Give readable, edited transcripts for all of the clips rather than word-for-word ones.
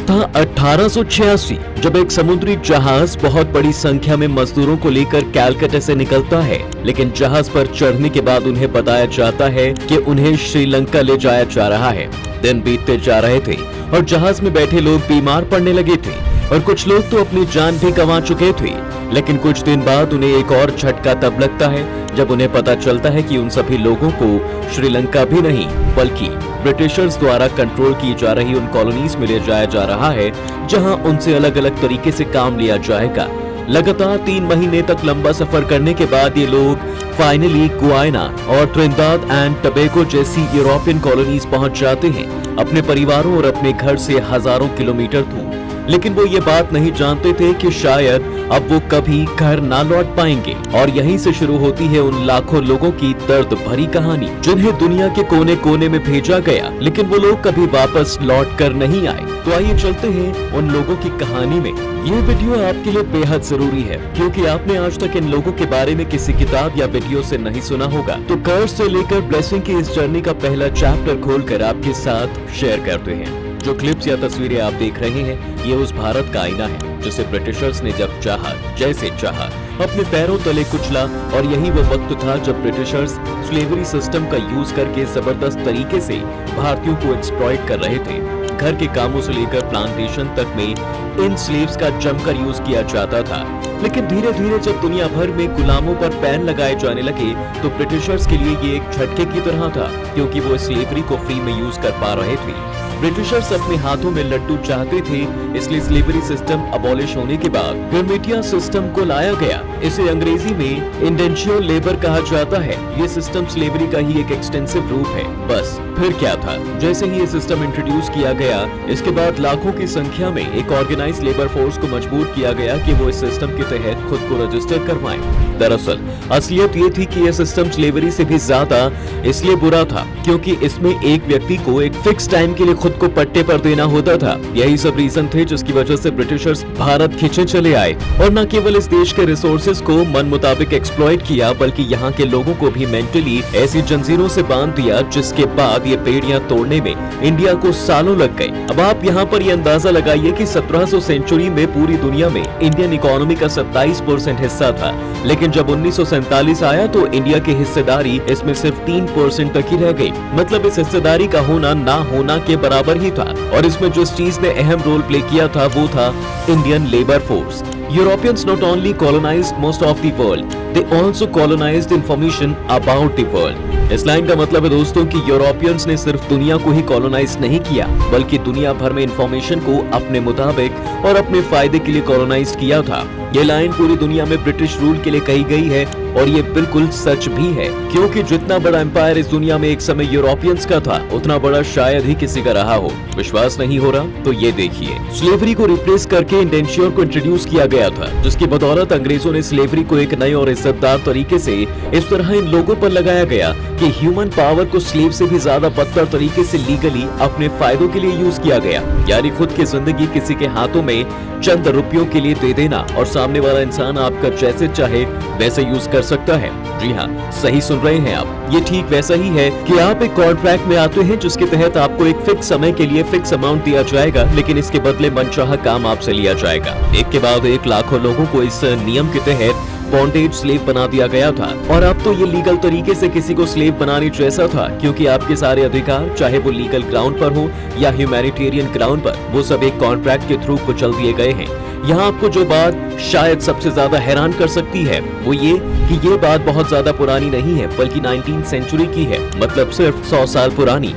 था 1886, जब एक समुद्री जहाज बहुत बड़ी संख्या में मजदूरों को लेकर कैलकटा से निकलता है। लेकिन जहाज पर चढ़ने के बाद उन्हें बताया जाता है कि उन्हें श्रीलंका ले जाया जा रहा है। दिन बीतते जा रहे थे और जहाज में बैठे लोग बीमार पड़ने लगे थे और कुछ लोग तो अपनी जान भी गंवा चुके थे। लेकिन कुछ दिन बाद उन्हें एक और झटका तब लगता है जब उन्हें पता चलता है कि उन सभी लोगों को श्रीलंका भी नहीं बल्कि ब्रिटिशर्स द्वारा कंट्रोल की जा रही उन कॉलोनीज में ले जाया जा रहा है, जहां उनसे अलग अलग तरीके से काम लिया जाएगा। लगातार 3 महीने तक लंबा सफर करने के बाद ये लोग फाइनली गुयाना और ट्रिनिदाद एंड टबैगो जैसी यूरोपियन कॉलोनीज पहुंच जाते हैं, अपने परिवारों और अपने घर से हजारों किलोमीटर दूर। लेकिन वो ये बात नहीं जानते थे कि शायद अब वो कभी घर ना लौट पाएंगे। और यहीं से शुरू होती है उन लाखों लोगों की दर्द भरी कहानी, जिन्हें दुनिया के कोने कोने में भेजा गया, लेकिन वो लोग कभी वापस लौट कर नहीं आए। तो आइए चलते हैं उन लोगों की कहानी में। ये वीडियो आपके लिए बेहद जरूरी है, क्योंकि आपने आज तक इन लोगों के बारे में किसी किताब या वीडियो से नहीं सुना होगा। तो कर्ज से लेकर ब्लेसिंग की इस जर्नी का पहला चैप्टर खोलकर आपके साथ शेयर करते हैं। जो क्लिप्स या तस्वीरें आप देख रहे हैं, ये उस भारत का आईना है जिसे ब्रिटिशर्स ने जब चाहा, जैसे चाहा, अपने पैरों तले कुचला। और यही वो वक्त था जब ब्रिटिशर्स स्लेवरी सिस्टम का यूज करके जबरदस्त तरीके से भारतीयों को एक्सप्लॉइट कर रहे थे। घर के कामों से लेकर प्लांटेशन तक में इन स्लेव्स का जमकर यूज किया जाता था। लेकिन धीरे धीरे जब दुनिया भर में गुलामों पर बैन लगाए जाने लगे, तो ब्रिटिशर्स के लिए ये एक झटके की तरह था, क्योंकि वो स्लेवरी को फ्री में यूज कर पा रहे थे। ब्रिटिशर्स अपने हाथों में लड्डू चाहते थे, इसलिए स्लेवरी सिस्टम अबॉलिश होने के बाद परमिटिया सिस्टम को लाया गया। इसे अंग्रेजी में इंडेंचर लेबर कहा जाता है। ये सिस्टम स्लेवरी का ही एक एक्सटेंसिव रूप है। बस फिर क्या था, जैसे ही ये सिस्टम इंट्रोड्यूस किया गया, इसके बाद लाखों की संख्या में एक ऑर्गेनाइज्ड लेबर फोर्स को मजबूर किया गया कि वो इस सिस्टम के तहत खुद को रजिस्टर करवाएं। दरअसल असलियत ये थी कि यह सिस्टम स्लेवरी से भी ज्यादा इसलिए बुरा था क्योंकि इसमें एक व्यक्ति को एक फिक्स टाइम के लिए खुद को पट्टे पर देना होता था। यही सब रीजन थे जिसकी वजह से ब्रिटिशर्स भारत खींचे चले आए और न केवल इस देश के रिसोर्सेज को मन मुताबिक एक्सप्लॉइट किया, बल्कि यहाँ के लोगों को भी मेंटली ऐसी जंजीरों से बांध दिया, जिसके बाद ये बेड़ियां तोड़ने में इंडिया को सालों लग गए। अब आप यहाँ पर ये अंदाजा लगाइए कि 1700 सेंचुरी में पूरी दुनिया में इंडियन इकोनॉमी का 27% हिस्सा था, लेकिन जब 1947 आया तो इंडिया की हिस्सेदारी इसमें सिर्फ 3% तक ही रह गई। मतलब इस हिस्सेदारी का होना ना होना के बराबर ही था। और इसमें जिस चीज ने अहम रोल प्ले किया था वो था Indian labour force. Europeans not only colonized most of the world, they also colonized information about the world. इस लाइन का मतलब है दोस्तों कि यूरोपियंस ने सिर्फ दुनिया को ही कॉलोनाइज नहीं किया, बल्कि दुनिया भर में इंफॉर्मेशन को अपने मुताबिक और अपने फायदे के लिए कॉलोनाइज किया था। ये लाइन पूरी दुनिया में ब्रिटिश रूल के लिए कही गई है और ये बिल्कुल सच भी है, क्योंकि जितना बड़ा एम्पायर इस दुनिया में एक समय यूरोपियंस का था, उतना बड़ा शायद ही किसी का रहा हो। विश्वास नहीं हो रहा तो ये देखिए, स्लेवरी को रिप्लेस करके इंडेंचर को इंट्रोड्यूस किया गया था, जिसकी बदौलत अंग्रेजों ने स्लेवरी को एक नए और इज्जतदार तरीके से इस तरह इन लोगों पर लगाया गया कि ह्यूमन पावर को स्लेव से भी ज्यादा बदतर तरीके से लीगली अपने फायदों के लिए यूज किया गया। यानी खुद की जिंदगी किसी के हाथों में चंद रुपयों के लिए दे देना और सामने वाला इंसान आपका जैसे चाहे वैसे यूज कर सकता है। जी हाँ, सही सुन रहे हैं आप। ये ठीक वैसा ही है कि आप एक कॉन्ट्रैक्ट में आते हैं जिसके तहत आपको एक फिक्स समय के लिए फिक्स अमाउंट दिया जाएगा, लेकिन इसके बदले मनचाहा काम आपसे लिया जाएगा। एक के बाद एक लाखों लोगों को इस नियम के तहत बॉन्डेज स्लेव बना दिया गया था। और अब तो ये लीगल तरीके से किसी को स्लेव बनाने जैसा था, क्योंकि आपके सारे अधिकार, चाहे वो लीगल ग्राउंड पर हो या ह्यूमैनिटेरियन ग्राउंड पर, वो सब एक कॉन्ट्रैक्ट के थ्रू कुचल दिए गए हैं। यहाँ आपको जो बात शायद सबसे ज्यादा हैरान कर सकती है वो ये कि ये बात बहुत ज्यादा पुरानी नहीं है, बल्कि 19th सेंचुरी की है, मतलब सिर्फ 100 साल पुरानी।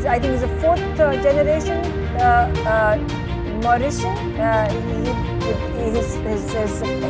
I think he's a fourth generation Mauritian. His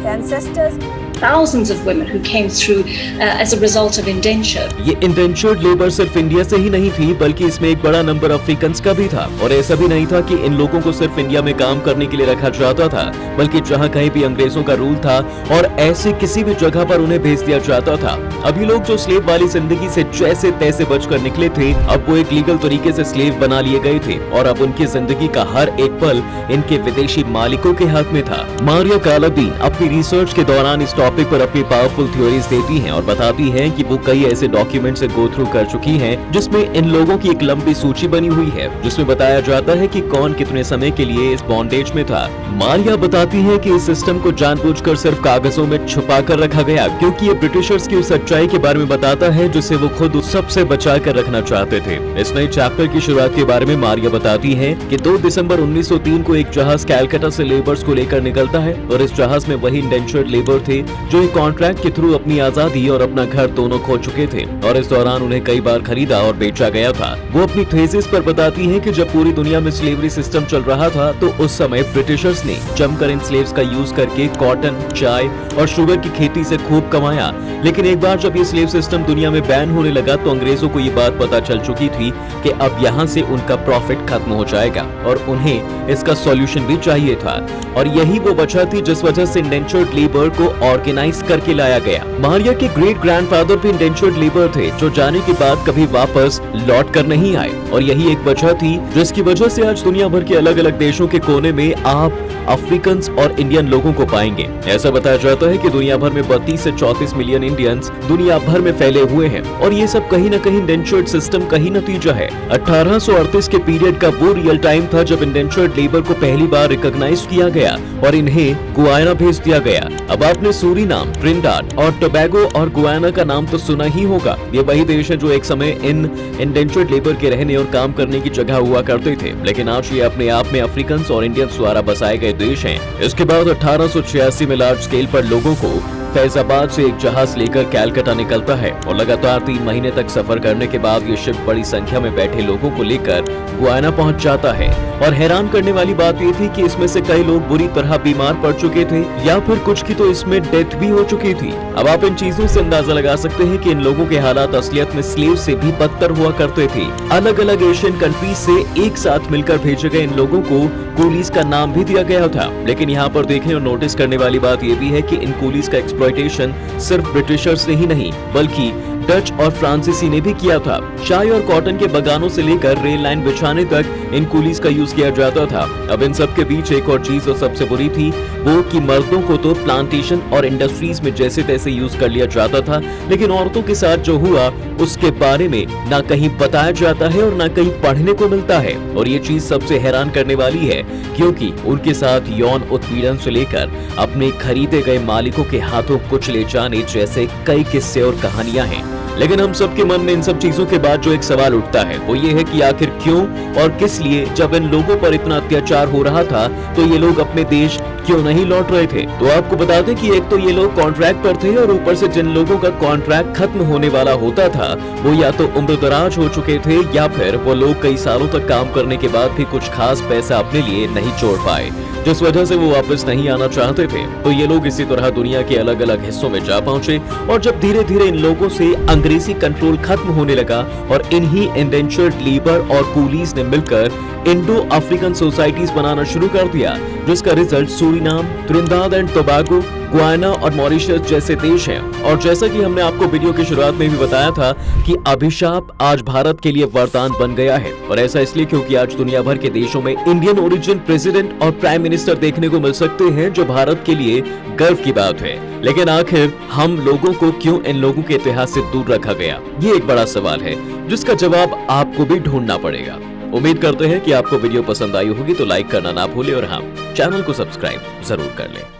ancestors. Thousands of women who came through as a result of indenture. ये इंडेंचर्ड लेबर सिर्फ इंडिया से ही नहीं थी, बल्कि इसमें एक बड़ा नंबर अफ्रीकन्स का भी था। और ऐसा भी नहीं था कि इन लोगों को सिर्फ इंडिया में काम करने के लिए रखा जाता था, बल्कि जहाँ कहीं भी अंग्रेजों का रूल था और ऐसे किसी भी जगह पर उन्हें भेज दिया जाता था। अभी लोग जो स्लेव वाली जिंदगी से जैसे तैसे बचकर निकले थे, अब वो एक लीगल तरीके से स्लेव बना लिए गए थे और अब उनकी जिंदगी का हर एक पल इनके विदेशी मालिकों के हाथ में था। मारिया कालादीन अपनी रिसर्च के दौरान इस टॉपिक पर अपनी पावरफुल थ्योरीज देती हैं और बताती हैं कि वो कई ऐसे डॉक्यूमेंट से गो थ्रू कर चुकी हैं जिसमें इन लोगों की एक लंबी सूची बनी हुई है, जिसमें बताया जाता है कि कौन कितने समय के लिए इस बॉन्डेज में था। मारिया बताती है कि इस सिस्टम को जानबूझकर सिर्फ कागजों में छुपा कर रखा गया क्योंकि ये ब्रिटिशर्स की उस सच्चाई के बारे में बताता है जिसे वो खुद सबसे बचा कर रखना चाहते थे। इस नए चैप्टर की शुरुआत के बारे में मारिया बताती है कि 2 दिसंबर 1903 को एक जहाज कैलकाटा से लेबर्स को लेकर निकलता है और इस जहाज में वही इंडेंचर्ड लेबर थे जो एक कॉन्ट्रैक्ट के थ्रू अपनी आजादी और अपना घर दोनों खो चुके थे और इस दौरान उन्हें कई बार खरीदा और बेचा गया था। वो अपनी थीसिस पर बताती है कि जब पूरी दुनिया में स्लेवरी सिस्टम चल रहा था तो उस समय ब्रिटिशर्स ने जमकर इन स्लेव्स का यूज करके कॉटन, चाय और शुगर की खेती से खूब कमाया। लेकिन एक बार जब ये स्लेव सिस्टम दुनिया में बैन होने लगा तो अंग्रेजों को ये बात पता चल चुकी थी कि अब यहाँ से उनका प्रॉफिट खत्म हो जाएगा और उन्हें इसका सॉल्यूशन भी चाहिए था और यही वो वजह थी जिस वजह से इंडेंचर्ड लेबर को ऑर्गेनाइज करके लाया गया। मारिया के ग्रेट ग्रैंडफादर भी इंडेंचर्ड लेबर थे जो जाने के बाद कभी वापस लौट कर नहीं आए और यही एक वजह थी जिसकी वजह से आज दुनिया भर के अलग अलग देशों के कोने में आप अफ्रीकन और इंडियन लोगों को पाएंगे। ऐसा बताया जाता है कि दुनिया भर में 32 से 34 मिलियन इंडियंस दुनिया भर में फैले हुए हैं और ये सब कहीं न कहीं इंडेंचर्ड सिस्टम का ही नतीजा है। 1838 के पीरियड का वो रियल टाइम था जब इंडेंचर्ड लेबर को पहली बार रिकॉग्नाइज किया गया और इन्हें गुयाना भेज दिया गया। अब आपने सूरीनाम, ट्रिनिडाद और टोबैगो और गुयाना का नाम तो सुना ही होगा। ये वही देश है जो एक समय इन इंडेंचर्ड लेबर के रहने और काम करने की जगह हुआ करते थे, लेकिन आज ये अपने आप में अफ्रीकन और इंडियंस द्वारा बसाए गए देश हैं। इसके बाद 1886 में लार्ज स्केल पर लोगों को फैजाबाद से एक जहाज लेकर कैलकाटा निकलता है और लगातार 3 महीने तक सफर करने के बाद ये शिप बड़ी संख्या में बैठे लोगों को लेकर गुयाना पहुंच जाता है। और हैरान करने वाली बात ये थी कि इसमें से कई लोग बुरी तरह बीमार पड़ चुके थे या फिर कुछ की तो इसमें डेथ भी हो चुकी थी। अब आप इन चीजों से अंदाजा लगा सकते हैं कि इन लोगों के हालात असलियत में स्लेव से भी बदतर हुआ करते थे। अलग अलग एशियन कंट्रीज से एक साथ मिलकर भेजे गए इन लोगों को कूलीज का नाम भी दिया गया था। लेकिन यहाँ पर देखने और नोटिस करने वाली बात यह भी है कि इन कूलीज का एक्सप्लॉयटेशन सिर्फ ब्रिटिशर्स ने ही नहीं बल्कि डच और फ्रांसीसी ने भी किया था। चाय और कॉटन के बगानों से लेकर रेल लाइन बिछाने तक इन कूलीज का यूज किया जाता था। अब इन सब के बीच एक और चीज जो सबसे बुरी थी वो कि मर्दों को तो प्लांटेशन और इंडस्ट्रीज में जैसे तैसे यूज कर लिया जाता था, लेकिन औरतों के साथ जो हुआ उसके बारे में ना कहीं बताया जाता है और ना कहीं पढ़ने को मिलता है। और ये चीज सबसे हैरान करने वाली है क्योंकि उनके साथ यौन उत्पीड़न से लेकर अपने खरीदे गए मालिकों के हाथों कुछ ले जाने जैसे कई किस्से और कहानियां हैं। लेकिन हम सबके मन में इन सब चीजों के बाद जो एक सवाल उठता है वो ये है कि आखिर क्यों और किस लिए जब इन लोगों पर इतना अत्याचार हो रहा था तो ये लोग अपने देश क्यों नहीं लौट रहे थे। तो आपको बता दें कि एक तो ये लोग कॉन्ट्रैक्ट पर थे और ऊपर से जिन लोगों का कॉन्ट्रैक्ट खत्म होने वाला होता था वो या तो उम्रदराज हो चुके थे या फिर वो लोग कई सालों तक काम करने के बाद भी कुछ खास पैसा अपने लिए नहीं जोड़ पाए, जिस वजह से वो वापस नहीं आना चाहते थे। तो ये लोग इसी तरह दुनिया के अलग अलग हिस्सों में जा पहुंचे और जब धीरे धीरे इन लोगों से अंग्रेजी कंट्रोल खत्म होने लगा और इन्हीं इंडेंचर्ड लेबर और कूलीज ने मिलकर इंडो अफ्रीकन सोसाइटीज बनाना शुरू कर दिया, जिसका result Suriname, Trinidad and Tobago, Guyana और मॉरिशस जैसे देश हैं। और जैसा कि हमने आपको वीडियो की शुरुआत में भी बताया था कि अभिशाप आज भारत के लिए वरदान बन गया है और ऐसा इसलिए क्योंकि आज दुनिया भर के देशों में इंडियन ओरिजिन प्रेसिडेंट और प्राइम मिनिस्टर देखने को मिल सकते हैं, जो भारत के लिए गर्व की बात है। लेकिन आखिर हम लोगों को क्यों इन लोगों के इतिहास से दूर रखा गया, ये एक बड़ा सवाल है जिसका जवाब आपको भी ढूंढना पड़ेगा। उम्मीद करते हैं कि आपको वीडियो पसंद आई होगी, तो लाइक करना ना भूलें और हाँ, चैनल को सब्सक्राइब जरूर कर लें।